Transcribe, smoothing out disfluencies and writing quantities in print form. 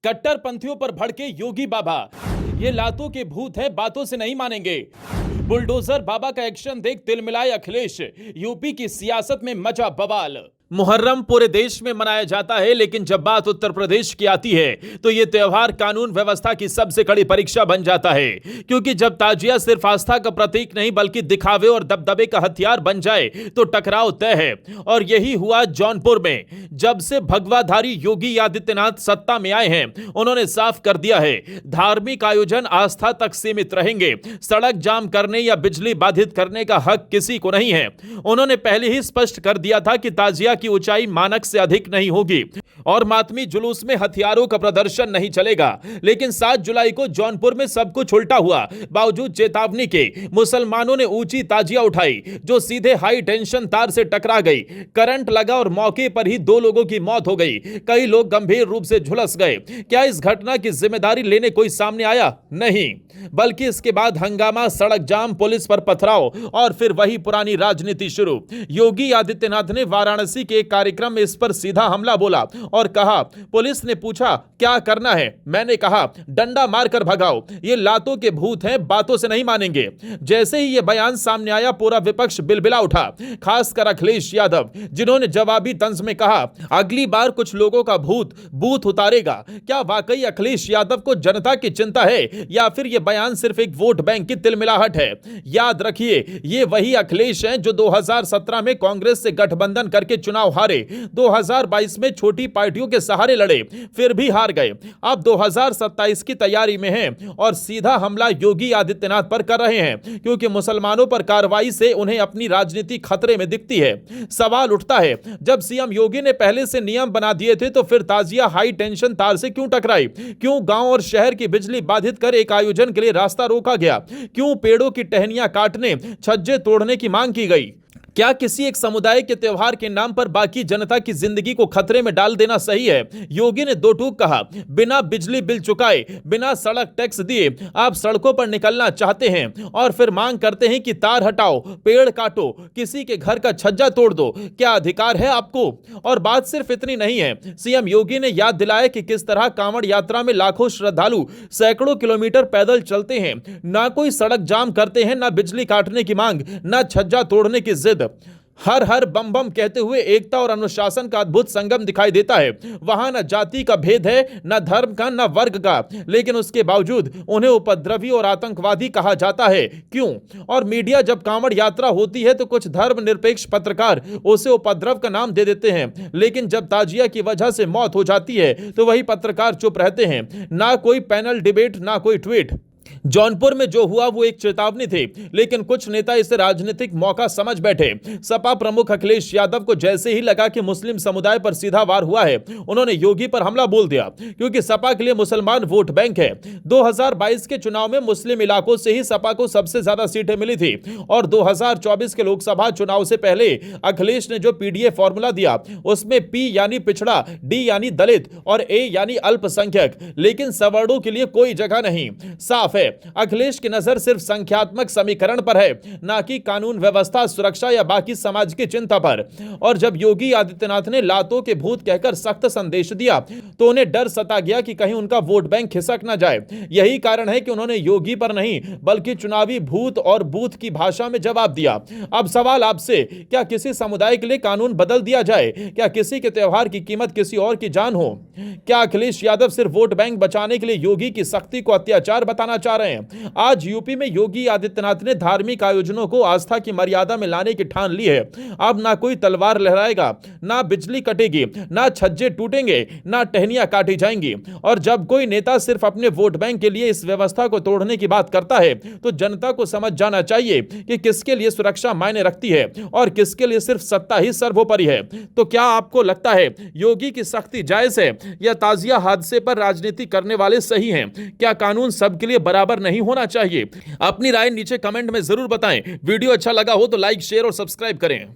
कट्टरपंथियों पर भड़के योगी बाबा, ये लातों के भूत हैं, बातों से नहीं मानेंगे। बुलडोजर बाबा का एक्शन देख तिलमिलाए अखिलेश, यूपी की सियासत में मचा बवाल। मुहर्रम पूरे देश में मनाया जाता है, लेकिन जब बात उत्तर प्रदेश की आती है तो यह त्योहार कानून व्यवस्था की सबसे कड़ी परीक्षा बन जाता है। क्योंकि जब ताजिया सिर्फ आस्था का प्रतीक नहीं बल्कि दिखावे और दबदबे का हथियार बन जाए तो टकराव तय है। और यही हुआ जौनपुर में। जब से भगवाधारी योगी आदित्यनाथ सत्ता में आए हैं, उन्होंने साफ कर दिया है धार्मिक आयोजन आस्था तक सीमित रहेंगे। सड़क जाम करने या बिजली बाधित करने का हक किसी को नहीं है। उन्होंने पहले ही स्पष्ट कर दिया था कि ताजिया की ऊंचाई मानक से अधिक नहीं होगी और मातमी जुलूस में हथियारों का प्रदर्शन नहीं चलेगा। लेकिन 7 जुलाई को जौनपुर में सब कुछ उल्टा हुआ। बावजूद चेतावनी के मुसलमानों ने ऊंची ताजिया उठाई जो सीधे हाई टेंशन तार से टकरा गई। करंट लगा और मौके पर ही 2 लोगों की मौत हो गई। कई लोग गंभीर रूप से झुलस गए। क्या इस घटना की जिम्मेदारी लेने कोई सामने आया? नहीं, बल्कि इसके बाद हंगामा, सड़क जाम, पुलिस पर पथराव और फिर वही पुरानी राजनीति शुरू। योगी आदित्यनाथ ने वाराणसी के एक कार्यक्रम में इस पर सीधा हमला बोला और कहा, पुलिस ने पूछा क्या करना है, मैंने कहा डंडा मारकर भगाओ। ये लातों के भूत हैं, बातों से नहीं मानेंगे। जैसे ही ये बयान सामने आया पूरा विपक्ष बिलबिला उठा, खासकर अखिलेश यादव, जिन्होंने जवाबी तंज में कहा अगली बार कुछ लोगों का भूत बूथ उतारेगा। क्या वाकई अखिलेश यादव को जनता की चिंता है या फिर यह बयान सिर्फ एक वोट बैंक की तिलमिलाहट है? याद रखिए, ये वही अखिलेश हैं जो 2017 में कांग्रेस से गठबंधन करके चुनाव हारे, 2022 में छोटी पार्टियों के सहारे लड़े, फिर भी हार गए। अब 2027 की तैयारी में हैं और सीधा हमला योगी आदित्यनाथ पर कर रहे हैं क्योंकि मुसलमानों पर कार्रवाई से उन्हें अपनी राजनीति खतरे में दिखती है। सवाल उठता है, जब सीएम योगी ने पहले से नियम बना दिए थे तो फिर ताजिया हाई टेंशन तार से क्यों टकराई? क्यों गांव और शहर की बिजली बाधित कर एक आयोजन के लिए रास्ता रोका गया? क्यों पेड़ों की टहनियां काटने, छज्जे तोड़ने की मांग की गई? क्या किसी एक समुदाय के त्योहार के नाम पर बाकी जनता की जिंदगी को खतरे में डाल देना सही है? योगी ने 2 टूक कहा, बिना बिजली बिल चुकाए, बिना सड़क टैक्स दिए आप सड़कों पर निकलना चाहते हैं और फिर मांग करते हैं कि तार हटाओ, पेड़ काटो, किसी के घर का छज्जा तोड़ दो। क्या अधिकार है आपको? और बात सिर्फ इतनी नहीं है, सीएम योगी ने याद दिलाया कि किस तरह कांवड़ यात्रा में लाखों श्रद्धालु सैकड़ों किलोमीटर पैदल चलते हैं, ना कोई सड़क जाम करते हैं, ना बिजली काटने की मांग, ना छज्जा तोड़ने की जिद। हर हर बम बम कहते हुए एकता और अनुशासन का अद्भुत संगम दिखाई देता है। वहां न जाति का भेद है, न धर्म का, न वर्ग का, लेकिन उसके बावजूद उन्हें उपद्रवी और आतंकवादी कहा जाता है। क्यों? और मीडिया जब कांवड़ यात्रा होती है तो कुछ धर्मनिरपेक्ष पत्रकार उसे उपद्रव का नाम दे देते हैं, लेकिन जब ताजिया की वजह से मौत हो जाती है तो वही पत्रकार चुप रहते हैं। ना कोई पैनल डिबेट, ना कोई ट्वीट। जौनपुर में जो हुआ वो एक चेतावनी थी, लेकिन कुछ नेता इसे राजनीतिक मौका समझ बैठे। सपा प्रमुख अखिलेश यादव को जैसे ही लगा कि मुस्लिम समुदाय पर सीधा वार हुआ है, उन्होंने योगी पर हमला बोल दिया क्योंकि सपा के लिए मुसलमान वोट बैंक है। 2022 के चुनाव में मुस्लिम इलाकों से ही सपा को सबसे ज्यादा सीटें मिली थी और 2024 के लोकसभा चुनाव से पहले अखिलेश ने जो पीडीए फॉर्मूला दिया उसमें पी यानी पिछड़ा, डी यानी दलित और ए यानी अल्पसंख्यक, लेकिन सवर्णों के लिए कोई जगह नहीं। साफ है, अखिलेश की नजर सिर्फ संख्यात्मक समीकरण पर है, ना कि कानून व्यवस्था, सुरक्षा या बाकी समाज की चिंता पर। और जब योगी आदित्यनाथ ने लातों के भूत कहकर सख्त संदेश दिया तो उन्हें डर सता गया कि कहीं उनका वोट बैंक खिसक ना जाए। यही कारण है कि उन्होंने योगी पर नहीं बल्कि चुनावी भूत और बूथ की भाषा में जवाब दिया। अब सवाल आपसे, क्या किसी समुदाय के लिए कानून बदल दिया जाए? क्या किसी के त्योहार की कीमत किसी और की जान हो? क्या अखिलेश यादव सिर्फ वोट बैंक बचाने के लिए योगी की सख्ती को अत्याचार बताना चाह रहे हैं? आज यूपी में योगी आदित्यनाथ ने धार्मिक आयोजनों को आस्था की मर्यादा में लाने की ठान ली है। अब ना कोई तलवार लहराएगा, ना बिजली कटेगी, ना छज्जे टूटेंगे, ना टहनियां काटी जाएंगी। और जब कोई नेता सिर्फ अपने वोट बैंक के लिए इस व्यवस्था को तोड़ने की बात करता है तो जनता को समझ जाना चाहिए कि किसके लिए सुरक्षा मायने रखती है और किसके लिए सिर्फ सत्ता ही सर्वोपरि है। तो क्या आपको लगता है योगी की सख्ती जायज है या ताजिया हादसे पर राजनीति करने वाले सही हैं? क्या कानून सबके लिए बराबर नहीं होना चाहिए? अपनी राय नीचे कमेंट में जरूर बताएं। वीडियो अच्छा लगा हो तो लाइक, शेयर और सब्सक्राइब करें।